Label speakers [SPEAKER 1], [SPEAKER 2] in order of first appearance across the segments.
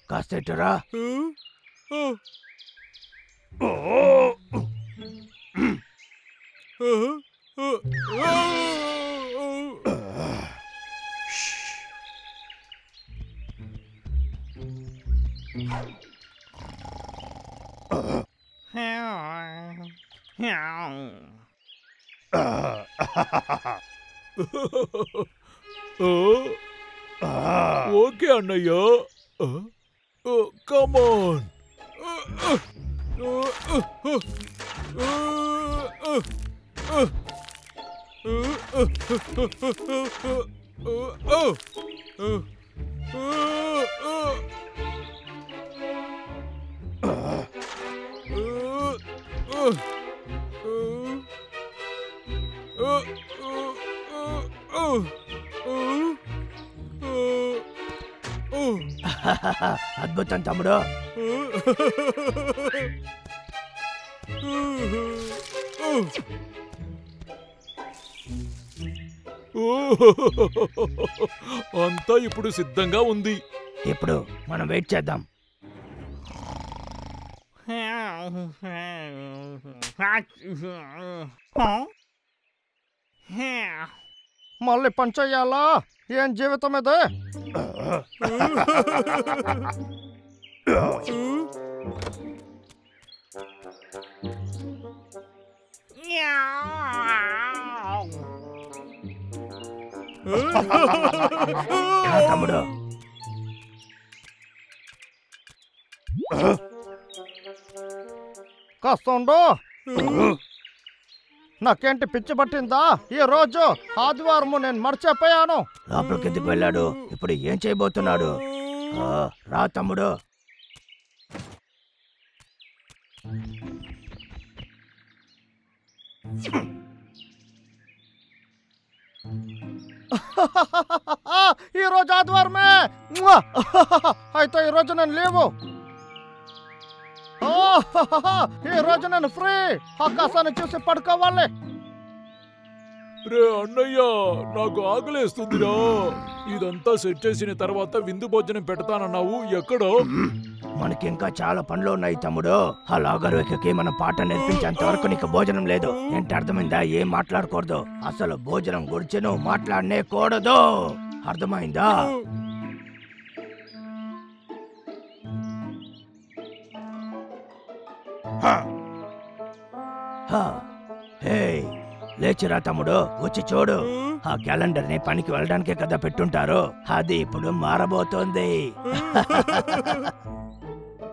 [SPEAKER 1] కాస్తేటరా
[SPEAKER 2] okay అన్నయ్య కమాన్
[SPEAKER 1] అద్భుతం తమ్ముడు.
[SPEAKER 2] అంతా ఇప్పుడు సిద్ధంగా ఉంది.
[SPEAKER 1] ఇప్పుడు మనం వెయిట్ చేద్దాం. మళ్ళీ పని చెయ్యాలా? ఏం జీవితం ఇది? తమ్ముడు కాస్తుండు. నాకేంటి పిచ్చి పట్టిందా? ఈ రోజు ఆదివారము నేను మర్చిపోయాను. లోపలికి ఎందుకు వెళ్ళాడు? ఇప్పుడు ఏం చేయబోతున్నాడు? రా తమ్ముడు. ఈ రోజు ఆదివారమే. అయితే ఈ రోజు నేను లేవు. ఈ రోజు నేను ఫ్రీ. ఆకాశాన్ని చూసి పడుకోవాలి.
[SPEAKER 2] రే అన్నయ్య, నాకు ఆకలేస్తుందిరా. ఇదంతా సెట్ చేసిన తర్వాత విందు భోజనం పెడతానన్నావు, ఎక్కడో?
[SPEAKER 1] మనకి ఇంకా చాలా పనులు ఉన్నాయి తమ్ముడు. ఆ లాగర్వేకి మన పాట నేర్పించేంత వరకు నీకు భోజనం లేదు. ఏంటి అర్థమైందా? ఏం మాట్లాడకూడదు. అసలు భోజనం గురించి నువ్వు మాట్లాడనే కూడదు. అర్థమైందా? లేచిరా తమ్ముడు, వచ్చి చూడు. ఆ క్యాలెండర్ ని పనికి వెళ్ళడానికే కదా పెట్టుంటారు. అది ఇప్పుడు మారబోతోంది.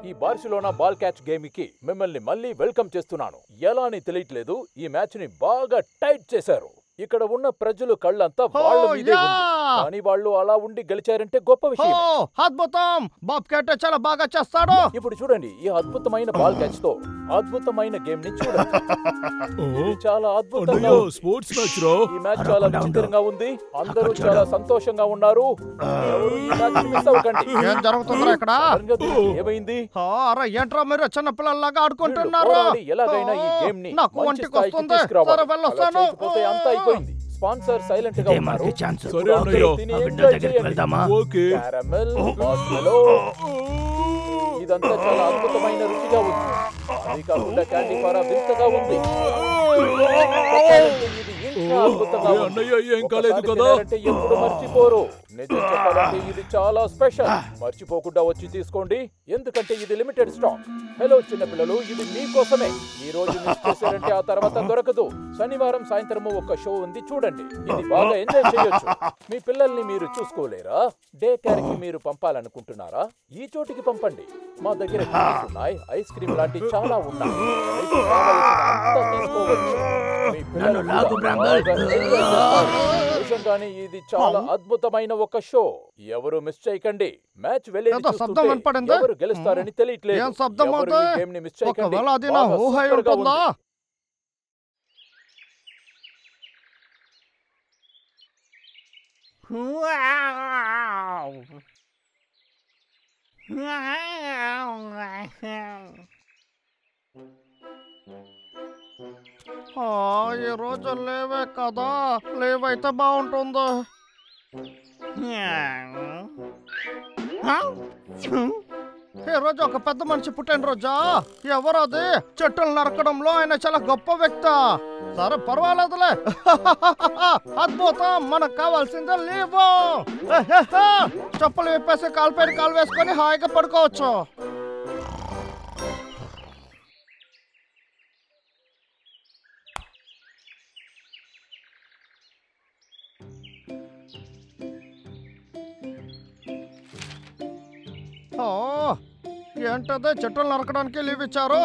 [SPEAKER 3] ఈ బార్సిలోనా బాల్ క్యాచ్ గేమ్ కి మిమ్మల్ని మళ్ళీ వెల్కమ్ చేస్తున్నాను. ఎలా అని తెలియట్లేదు, ఈ మ్యాచ్ ని బాగా టైట్ చేశారు. ఇక్కడ ఉన్న ప్రజలు కళ్ళంతా వాళ్ళ మీదే ఉంది. కానీ వాళ్ళు అలా ఉండి గెలిచారంటే గొప్ప విషయం.
[SPEAKER 1] అద్భుతం. బాబ్ క్యాట్ చాలా బాగా చేస్తాడు.
[SPEAKER 3] ఇప్పుడు చూడండి, ఈ అద్భుతమైన బాల్ క్యాచ్ తో అద్భుతమైన గేమ్ ని చూడండి. ఇది చాలా అద్భుతంగా ఉంది.
[SPEAKER 2] స్పోర్ట్స్ మ్యాచ్ రా.
[SPEAKER 3] ఈ మ్యాచ్ చాలా విచిత్రంగా ఉంది. అందరూ చాలా సంతోషంగా ఉన్నారు. ఎవరు ఈ మ్యాచ్ మిస్ అవ్వకండి.
[SPEAKER 1] ఏం జరుగుతుందిరా ఇక్కడ?
[SPEAKER 3] ఏమైంది?
[SPEAKER 1] ఏంట్రా మీరు చిన్న పిల్లల్లాగా ఆడుకుంటున్నారు?
[SPEAKER 3] ఎలాగైనా ఈ గేమ్ ని
[SPEAKER 1] నాకు వంటికి వస్తుంది. సరే వెళ్ళొస్తాను.
[SPEAKER 3] అంతా అయిపోయింది. స్పాన్సర్ సైలెంట్ గా ఉన్నారు.
[SPEAKER 2] సరే అన్నయ్య,
[SPEAKER 1] వెళ్దామా?
[SPEAKER 2] ఓకే.
[SPEAKER 3] క్యారమెల్, మార్ష్మెలో, ఇదంతా చాలా అద్భుతమైన రుచిగా ఉంది. అది కాకుండా క్యాండీ పారా వింతగా ఉంది. ఇది ఇంకా అద్భుతంగా ఉంది.
[SPEAKER 2] అన్నయ్య, ఏం కాలేదు కదా?
[SPEAKER 3] ఎప్పుడు మర్చిపోరు. నిజం చెప్పాలంటే ఇది చాలా స్పెషల్. మర్చిపోకుండా వచ్చి తీసుకోండి, ఎందుకంటే ఇది లిమిటెడ్ స్టాక్. హలో చిన్నపిల్లలు, ఇది మీకోసమే. ఈ రోజు మిస్ చేశారంటే ఆ తర్వాత దొరకదు. శనివారం సాయంత్రము ఒక షో ఉంది, చూడండి. ఇది బాగా ఎంజాయ్ చేయొచ్చు. మీ పిల్లల్ని మీరు చూసుకోలేరా? డే కేర్ కి మీరు పంపాలనుకుంటున్నారా? ఈ చోటికి పంపండి. మా దగ్గర కేక్స్ ఉన్నాయి, ఐస్ క్రీమ్ లాంటి చాలా ఉన్నాయి. మీకు కావలసినంత తీసుకోవచ్చు. మీ పిల్లలు నిజంగానే ఇది చాలా అద్భుతమైన ఒక షో. ఎవరు మిస్ చేయకండి. మ్యాచ్ వెళ్ళి ఎవరు గెలుస్తారని తెలియట్లేదు. ఎవరు ఈ గేమ్ ని మిస్ చేయకండి. బాగా సూపర్ గా ఉంది.
[SPEAKER 4] ఈ రోజు లేవే కదా, లీవ్ అయితే బాగుంటుంది. ఈ రోజు ఒక పెద్ద మనిషి పుట్టినరోజా? ఎవరు అది? చెట్టులు నరకడంలో ఆయన చాలా గొప్ప వ్యక్తి. సరే పర్వాలేదులే. అద్భుతం, మనకు కావాల్సిందే లీవ్. చెప్పులు విప్పేసి కాలుపైన కాలు వేసుకొని హాయిగా పడుకోవచ్చు. ఏంటదే చెట్టులు నరకడానికి లీవ్ ఇచ్చారు?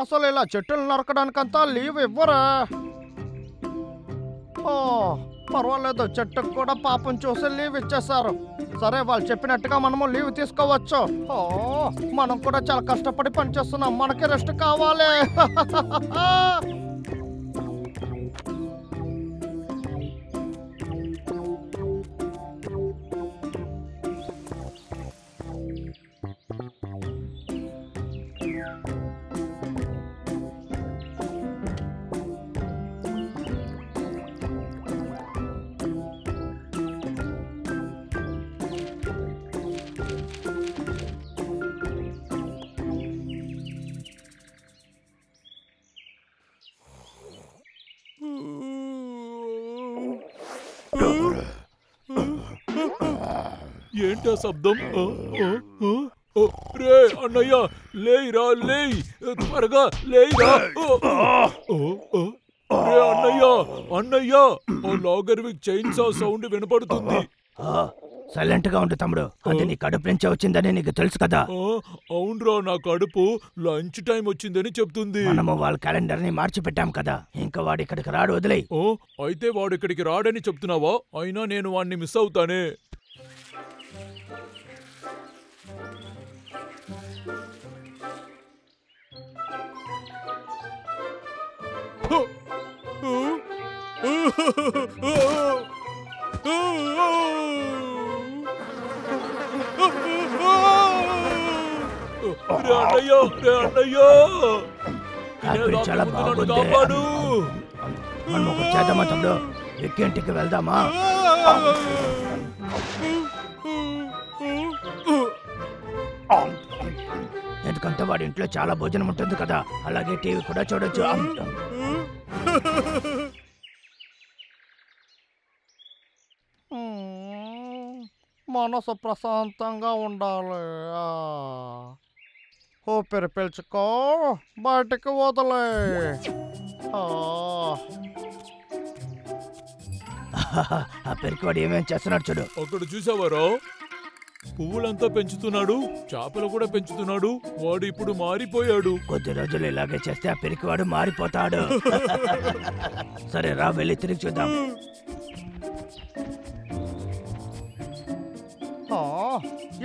[SPEAKER 4] అసలు ఇలా చెట్టులు నరకడానికంతా లీవ్ ఇవ్వరా? పర్వాలేదు, చెట్టుకు కూడా పాపం చూసి లీవ్ ఇచ్చేసారు. సరే, వాళ్ళు చెప్పినట్టుగా మనము లీవ్ తీసుకోవచ్చు. మనం కూడా చాలా కష్టపడి పనిచేస్తున్నాం, మనకి రెస్ట్ కావాలి.
[SPEAKER 2] ఏంటా శబ్దం? రే అన్నయ్య, లేయిరా, లేయ్, త్వరగా లేయిరా. రే అన్నయ్య, అన్నయ్య, ఆ లాగర్విక్ చైన్సా సౌండ్ వినపడుతుంది.
[SPEAKER 1] సైలెంట్ గా ఉండు తమ్ముడు, అది నీ కడుపు నుంచే వచ్చిందని నీకు తెలుసు కదా.
[SPEAKER 2] అవునరా, నా కడుపు లంచ్ టైం వచ్చిందని చెప్తుంది.
[SPEAKER 1] మనము వాళ్ళ క్యాలెండర్ ని మార్చి పెట్టాం కదా, ఇంకా వాడు ఇక్కడికి రాడు, వదిలే.
[SPEAKER 2] అయితే వాడు ఇక్కడికి రాడని చెప్తున్నావా? అయినా నేను వాడిని మిస్ అవుతానే.
[SPEAKER 1] చాలా బాగుంది. మనం ఒకటి చేద్దామా తమ్ముడు? ఇంటికి వెళ్దామా? ఎందుకంటే వాడి ఇంట్లో చాలా భోజనం ఉంటుంది కదా, అలాగే టీవీ కూడా చూడొచ్చు.
[SPEAKER 4] మనసు ప్రశాంతంగా ఉండాలి. ఊపిరి పీల్చుకో, బయటికి వదలే.
[SPEAKER 1] ఆ పెరికివాడు ఏమేం చేస్తున్నాడు చూడు.
[SPEAKER 2] అక్కడ చూసావారా? పువ్వులంతా పెంచుతున్నాడు, చేపలు కూడా పెంచుతున్నాడు. వాడు ఇప్పుడు మారిపోయాడు.
[SPEAKER 1] కొద్ది రోజులు ఇలాగే చేస్తే ఆ పెరికివాడు మారిపోతాడు. సరే రా, వెళ్ళి తిరిగి చూద్దాం.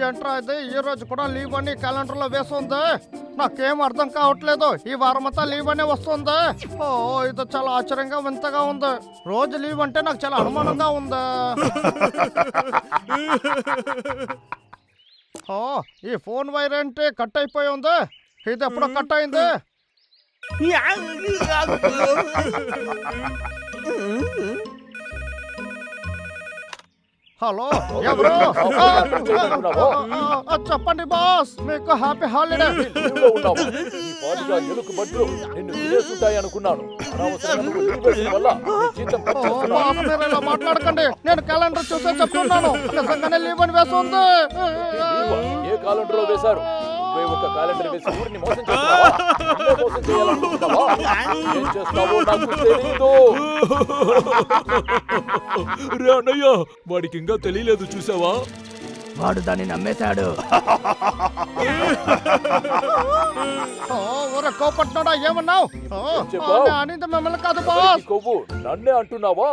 [SPEAKER 4] ఏంట్రా ఇది? ఈ రోజు కూడా లీవ్ అని క్యాలెండర్ లో వేస్తుంది. నాకేం అర్థం కావట్లేదు. ఈ వారం అంతా లీవ్ అనే వస్తుంది. ఇది చాలా ఆశ్చర్యంగా వింతగా ఉంది. రోజు లీవ్ అంటే నాకు చాలా అనుమానంగా ఉంది. ఈ ఫోన్ వైర్ ఏంటి కట్ అయిపోయి ఉంది? ఇది ఎప్పుడో కట్ అయింది. హలో, ఎవరు? చెప్పండి బాస్, మీకు హ్యాపీ హాలిడే. మాట్లాడకండి, నేను క్యాలెండర్ చూసే చెప్తున్నాను. నిజంగానే లీవ్ అని వేస్తుంది.
[SPEAKER 3] ఏ క్యాలెండర్ లో వేశారు? ఒక క్యాలెండర్ వేసి ఊరిని మోసం చేస్తున్నావా? మోసం చేయాలనుకుంటున్నావా? ఏం చేస్తావో నాకు తెలీదు.
[SPEAKER 2] రే అన్నయ్య, వాడికి ఇంకా తెలియలేదు, చూసావా?
[SPEAKER 1] వాడు దాన్ని నమ్మేశాడు.
[SPEAKER 4] కోపట్నాడా? ఏమన్నావు? అనింది మిమ్మల్ని కాదు బాస్.
[SPEAKER 3] కొవ్వు నన్నే అంటున్నావా?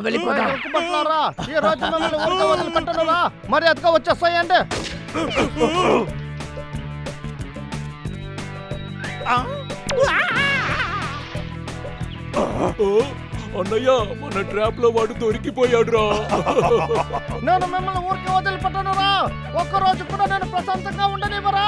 [SPEAKER 4] వెళ్ళిపోతారా? ఈ రోజు మిమ్మల్ని ఊరికే వదిలిపెట్టనురా. మరి అదిగా వచ్చేస్తాయండి.
[SPEAKER 2] అన్నయ్య, మన ట్రాప్ లో వాడు దొరికిపోయాడురా.
[SPEAKER 4] నేను మిమ్మల్ని ఊరికే వదిలిపెట్టనురా. ఒక్కరోజు కూడా నేను ప్రశాంతంగా ఉండనివ్వరా.